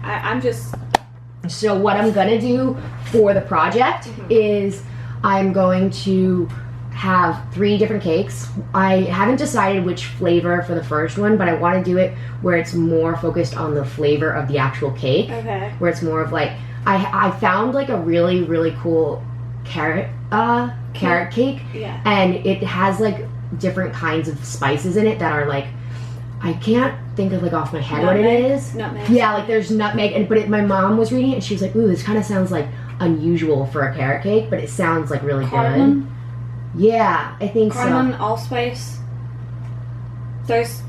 I'm just... So what I'm gonna do for the project is I'm going to have 3 different cakes. I haven't decided which flavor for the first one, but I want to do it where it's more focused on the flavor of the actual cake. Okay. Where it's more of like, I found like a really, really cool carrot cake. Yeah. And it has like different kinds of spices in it that are like, I can't think of like off my head Nutmeg? what it is. Nutmeg. Yeah, like there's nutmeg, and my mom was reading it and she was like, ooh, this kind of sounds like unusual for a carrot cake, but it sounds like really Cardamom? good. Yeah, I think Cardamom, so. allspice. There's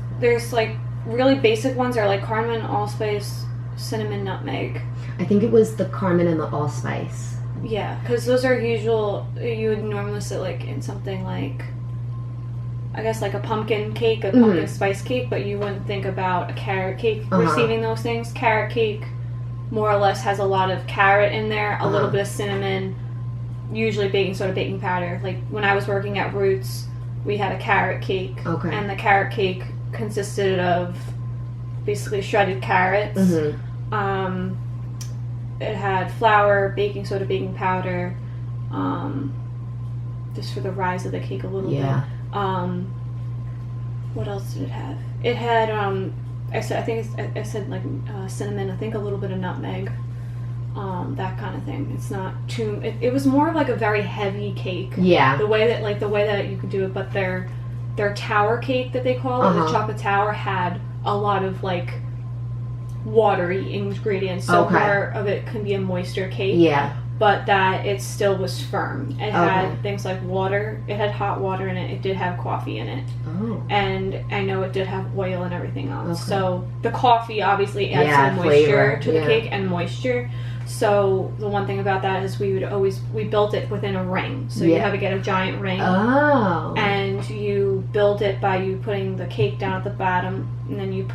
like really basic ones are like cardamom, allspice, cinnamon, nutmeg. I think it was the cardamom and the allspice. Yeah, because those are usual. You would normally sit like in something like, I guess like a pumpkin cake, a pumpkin spice cake, but you wouldn't think about a carrot cake receiving those things. Carrot cake more or less has a lot of carrot in there, a little bit of cinnamon, usually baking soda, baking powder. Like when I was working at Roots, we had a carrot cake, and the carrot cake consisted of basically shredded carrots. It had flour, baking soda, baking powder, just for the rise of the cake a little bit. What else did it have? It had I said like cinnamon. I think a little bit of nutmeg. That kind of thing. It's not too. It was more of like a very heavy cake. Yeah. The way that you could do it, but their tower cake that they call it, the chocolate tower, had a lot of like watery ingredients. So more of it can be a moister cake. Yeah. But that it still was firm. It had things like water. It had hot water in it. It did have coffee in it. And I know it did have oil and everything else. So the coffee obviously adds some moisture to the cake and moisture. So the one thing about that is we built it within a ring. So you have to get a giant ring. And you build it by you putting the cake down at the bottom, and then you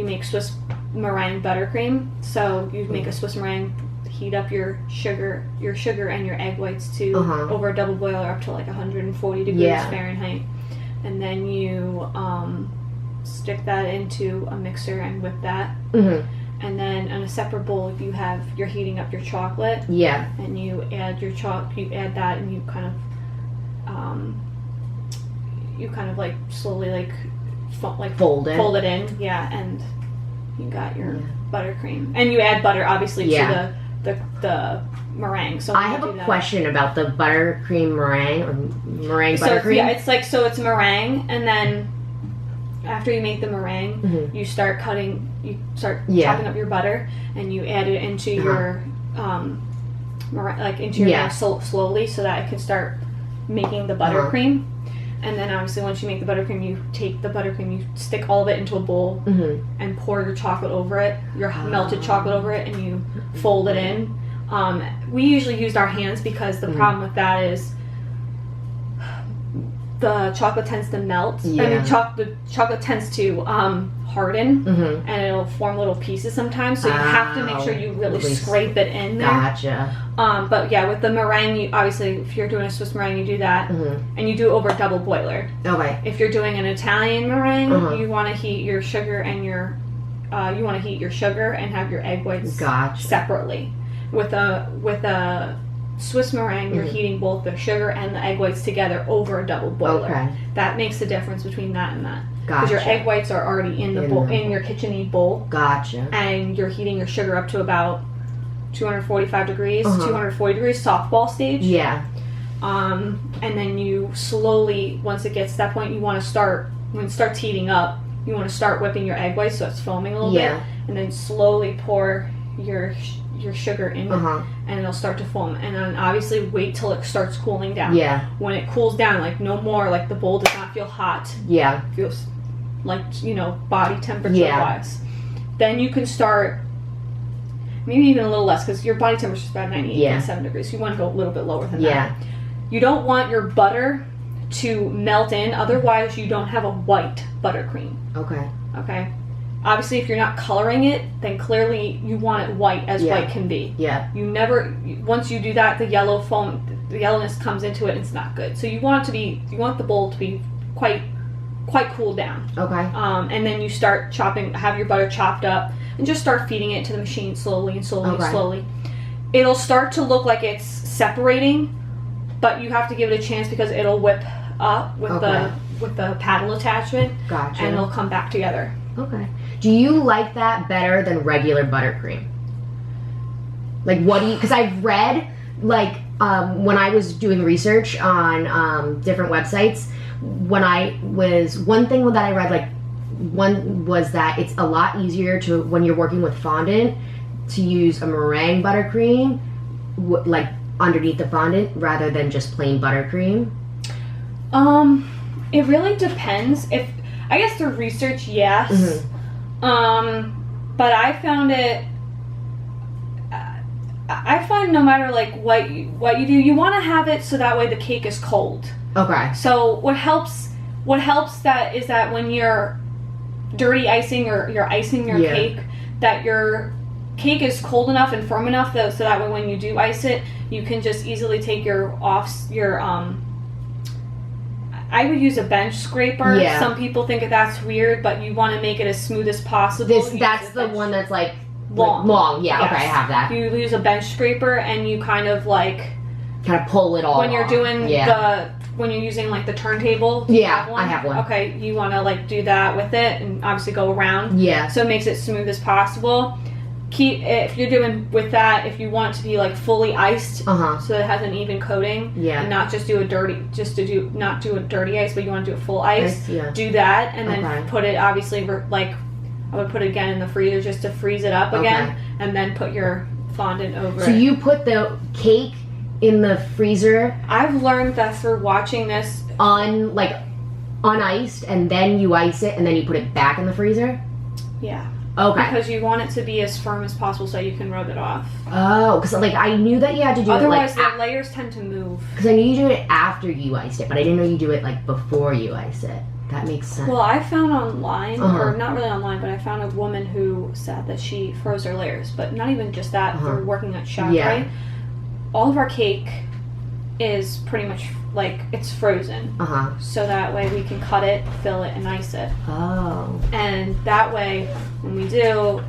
make Swiss meringue buttercream. So you make a Swiss meringue, heat up your sugar and your egg whites to over a double boiler up to like 140 degrees Fahrenheit. And then you stick that into a mixer and whip that. And then in a separate bowl, you're heating up your chocolate. Yeah. And you add that, and you kind of like slowly like fold it in. Yeah, and you got your buttercream, and you add butter obviously to the meringue. So I have a question about the buttercream meringue or meringue buttercream. It's meringue, and then after you make the meringue, you start chopping up your butter, and you add it into your meringue slowly, so that it can start making the buttercream. And then obviously once you make the buttercream, you take the buttercream, you stick all of it into a bowl and pour your chocolate over it, your melted chocolate over it, and you fold it in. We usually used our hands because the problem with that is the chocolate tends to melt. Yeah. I mean, the chocolate tends to harden, and it'll form little pieces sometimes. So you have to make sure you really scrape it in there. Gotcha. But yeah, with the meringue, obviously, if you're doing a Swiss meringue, you do that, and you do it over a double boiler. Okay. If you're doing an Italian meringue, you want to heat your sugar and have your egg whites separately. With a Swiss meringue, you're heating both the sugar and the egg whites together over a double boiler. Okay. That makes the difference between that and that. Gotcha. Because your egg whites are already in the bowl, in your KitchenAid bowl. Gotcha. And you're heating your sugar up to about 245 degrees, 240 degrees, softball stage. Yeah. And then you slowly, once it gets to that point, when it starts heating up, you want to start whipping your egg whites so it's foaming a little bit. And then slowly pour your sugar in, and it'll start to foam, and then obviously wait till it starts cooling down. Yeah. When it cools down, like no more, like the bowl does not feel hot. Yeah. It feels like, body temperature wise. Then you can start, maybe even a little less, because your body temperature is about 98.7 degrees. So you want to go a little bit lower than that. You don't want your butter to melt in, otherwise you don't have a white buttercream. Okay. Obviously, if you're not coloring it, then clearly you want it white as white can be. Yeah. Once you do that, the yellowness comes into it, and it's not good. So you want the bowl to be quite cooled down. Okay. And then you start have your butter chopped up. and just start feeding it to the machine slowly and slowly and slowly. It'll start to look like it's separating, but you have to give it a chance because it'll whip up with the paddle attachment. Gotcha. And it'll come back together. Okay. Do you like that better than regular buttercream? Like, what do you... Because I've read, like, when I was doing research on different websites, one thing that I read, like, one was that it's a lot easier to, when you're working with fondant, to use a meringue buttercream, like, underneath the fondant, rather than just plain buttercream. It really depends. I guess through research, yes. But I found it... I find no matter like what you do, you want to have it so that way the cake is cold. Okay. So what helps that is that when you're dirty icing or you're icing your cake, that your cake is cold enough and firm enough so that way when you do ice it, you can just easily take I would use a bench scraper. Yeah. Some people think that's weird, but you want to make it as smooth as possible. That's the one that's like long. Yeah, yes. Okay, I have that. You use a bench scraper and you kind of pull it all when you're doing when you're using like the turntable. Yeah, I have one. Okay, you want to like do that with it and obviously go around. Yeah. So it makes it smooth as possible. If you're doing with that, if you want it to be like fully iced, so it has an even coating, and not just do not do a dirty ice, but you want to do a full ice. Do that and then put it obviously like. I would put it again in the freezer just to freeze it up again, and then put your fondant over it. So you put the cake in the freezer? I've learned that through watching this. Uniced, and then you ice it, and then you put it back in the freezer? Yeah. Okay. Because you want it to be as firm as possible so you can rub it off. Oh, because I knew that you had to do Otherwise, the layers tend to move. Because I knew you do it after you iced it, but I didn't know you do it before you ice it. That makes sense. Well, I found online, or not really online, but I found a woman who said that she froze her layers. But not even just that, through working at ShopRite. All of our cake is pretty much it's frozen. So that way we can cut it, fill it, and ice it. Oh. And that way, when we do,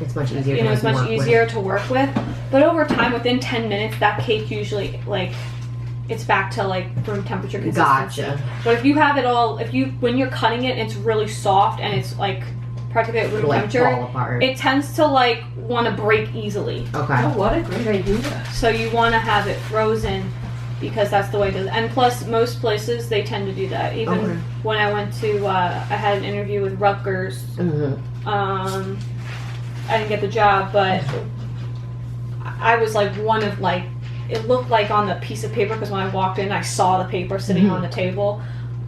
it's much easier. It's much easier to work with. But over time, within 10 minutes, that cake usually it's back to room temperature consistency. Gotcha. But if you have it all, when you're cutting it, it's really soft and it's practically at room temperature. Fall apart. It tends to want to break easily. Okay. Oh, what a great idea! So you want to have it frozen because that's the way it is. And plus, most places they tend to do that. Even when I went to, I had an interview with Rutgers. I didn't get the job, but I was one of it looked like on the piece of paper, because when I walked in I saw the paper sitting on the table,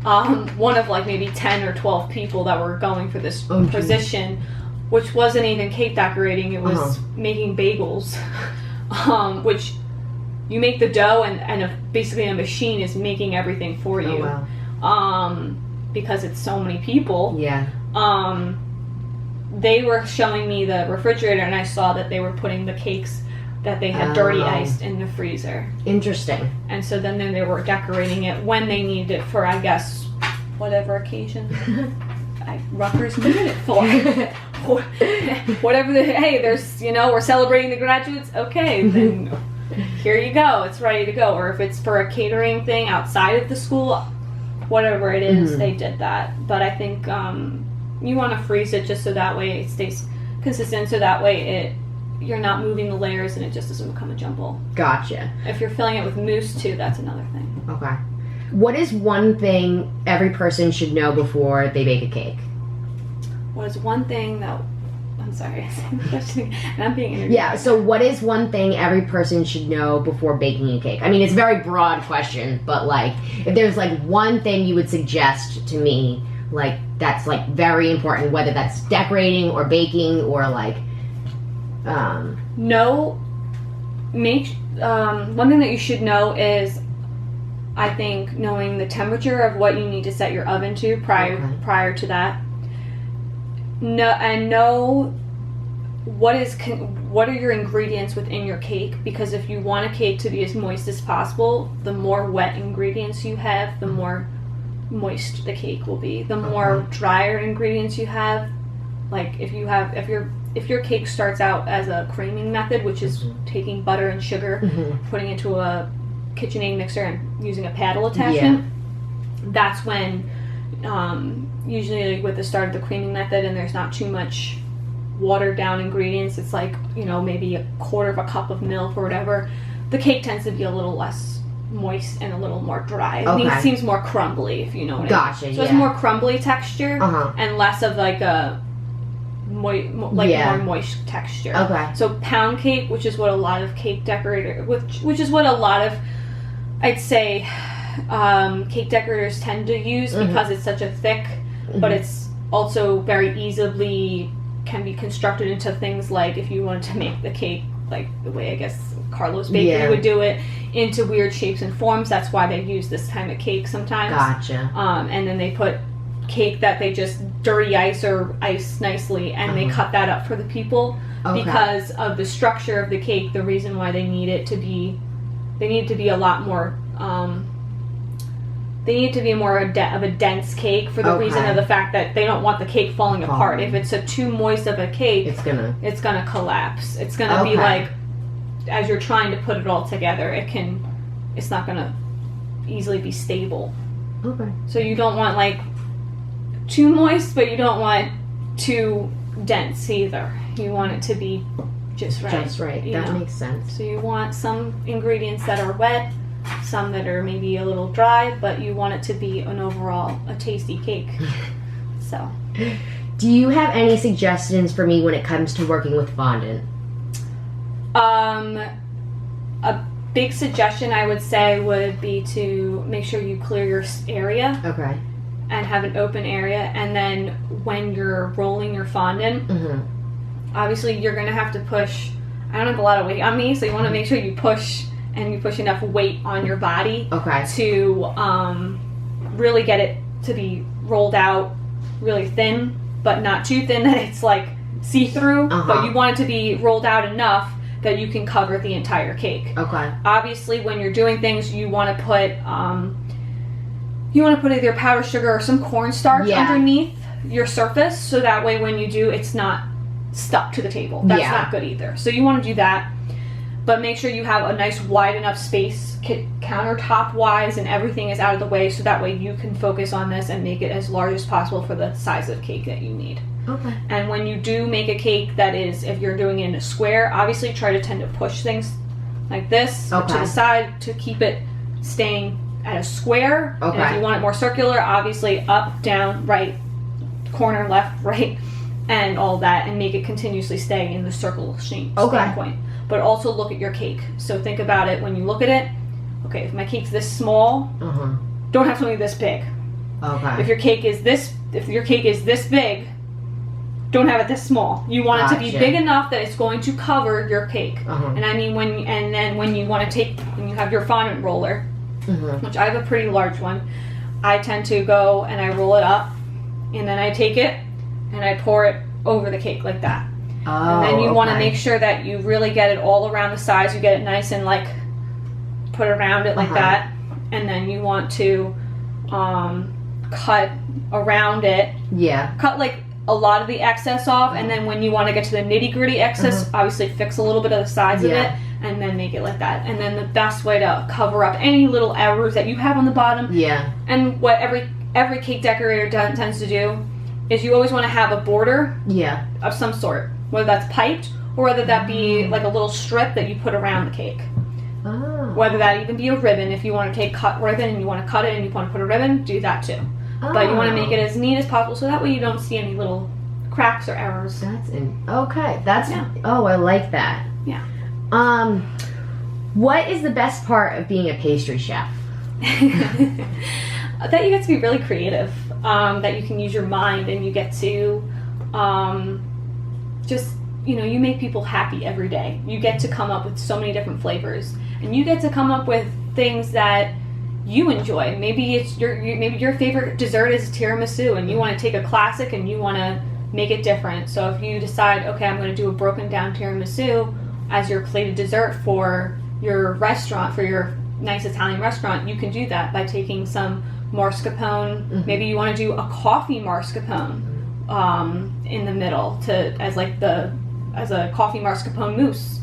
one of maybe 10 or 12 people that were going for this position, which wasn't even cake decorating, it was making bagels, which you make the dough and basically a machine is making everything for you. Oh, wow. Because it's so many people. Yeah. They were showing me the refrigerator and I saw that they were putting the cakes that they had dirty iced in the freezer. Interesting. And so then they were decorating it when they needed it for, I guess, whatever occasion Rutgers needed it for. Whatever hey, there's, we're celebrating the graduates, okay, then here you go, it's ready to go. Or if it's for a catering thing outside of the school, whatever it is, they did that. But I think you want to freeze it just so that way it stays consistent, so that way you're not moving the layers and it just doesn't become a jumble. Gotcha. If you're filling it with mousse too, that's another thing. Okay. What is one thing every person should know before they bake a cake? What is one thing that... I'm sorry, I said the question and I'm being interviewed. Yeah, so what is one thing every person should know before baking a cake? I mean, it's a very broad question, but if there's one thing you would suggest to me, that's very important, whether that's decorating or baking or one thing that you should know is, I think, knowing the temperature of what you need to set your oven to prior to that. Know what are your ingredients within your cake, because if you want a cake to be as moist as possible, the more wet ingredients you have, the more moist the cake will be. The more drier ingredients you have, if if your cake starts out as a creaming method, which is taking butter and sugar, putting it into a KitchenAid mixer and using a paddle attachment, that's when usually with the start of the creaming method and there's not too much watered down ingredients, it's like, you know, maybe a quarter of a cup of milk or whatever, the cake tends to be a little less moist and a little more dry. It seems more crumbly, if you know what I mean. So it's more crumbly texture and less of like a more moist texture. So pound cake, which is what a lot of cake decorators, which is what a lot of, I'd say, cake decorators tend to use because it's such a thick, but it's also very easily can be constructed into things like if you wanted to make the cake like the way I guess Carlos Bakery would do it, into weird shapes and forms. That's why they use this kind of cake sometimes. Gotcha. And then they put cake that they just dirty ice or ice nicely, and they cut that up for the people because of the structure of the cake. The reason why they need it to be, they need it to be a lot more. They need to be more of a dense cake for the reason of the fact that they don't want the cake falling apart. If it's a too moist of a cake, it's gonna collapse. It's gonna be like, as you're trying to put it all together, it's not gonna easily be stable. So you don't want like too moist, but you don't want too dense either. You want it to be just right. Just right. That makes sense. So you want some ingredients that are wet, some that are maybe a little dry, but you want it to be an overall a tasty cake. So, do you have any suggestions for me when it comes to working with fondant? A big suggestion I would say would be to make sure you clear your area. And have an open area, and then when you're rolling your fondant, obviously you're gonna have to push. I don't have a lot of weight on me, so you want to make sure you push. And you push enough weight on your body to really get it to be rolled out really thin, but not too thin that it's like see-through. But you want it to be rolled out enough that you can cover the entire cake. Obviously, when you're doing things, you want to put either powdered sugar or some cornstarch underneath your surface, so that way when you do, it's not stuck to the table. That's not good either. So you want to do that. But make sure you have a nice wide enough space, countertop wise, and everything is out of the way, so that way you can focus on this and make it as large as possible for the size of cake that you need. And when you do make a cake that is, if you're doing it in a square, obviously try to tend to push things like this to the side to keep it staying at a square. And if you want it more circular, obviously up, down, right, corner, left, right, and all that, and make it continuously stay in the circle shape standpoint. But also look at your cake. So think about it when you look at it. Okay, if my cake's this small, don't have something this big. If your cake is this big, don't have it this small. You want it to be big enough that it's going to cover your cake. And I mean when you have your fondant roller, which I have a pretty large one, I tend to go and I roll it up, and then I take it and I pour it over the cake like that. And then you want to make sure that you really get it all around the sides. You get it nice and like put around it like that. And then you want to cut around it. Cut like a lot of the excess off. And then when you want to get to the nitty gritty excess, obviously fix a little bit of the sides of it. And then make it like that. And then the best way to cover up any little errors that you have on the bottom. And what every cake decorator tends to do is you always want to have a border of some sort. Whether that's piped or whether that be like a little strip that you put around the cake. Whether that even be a ribbon. If you want to take cut ribbon and you want to cut it and you want to put a ribbon, do that too. But you want to make it as neat as possible, so that way you don't see any little cracks or errors. Oh, I like that. What is the best part of being a pastry chef? That you get to be really creative. That you can use your mind and you get to just, you make people happy every day. You get to come up with so many different flavors, and you get to come up with things that you enjoy. Maybe it's your favorite dessert is tiramisu, and you want to take a classic and you want to make it different. So if you decide, okay, I'm going to do a broken down tiramisu as your plated dessert for your restaurant, for your nice Italian restaurant, you can do that by taking some mascarpone. Maybe you want to do a coffee mascarpone in the middle as like the as a coffee mascarpone mousse.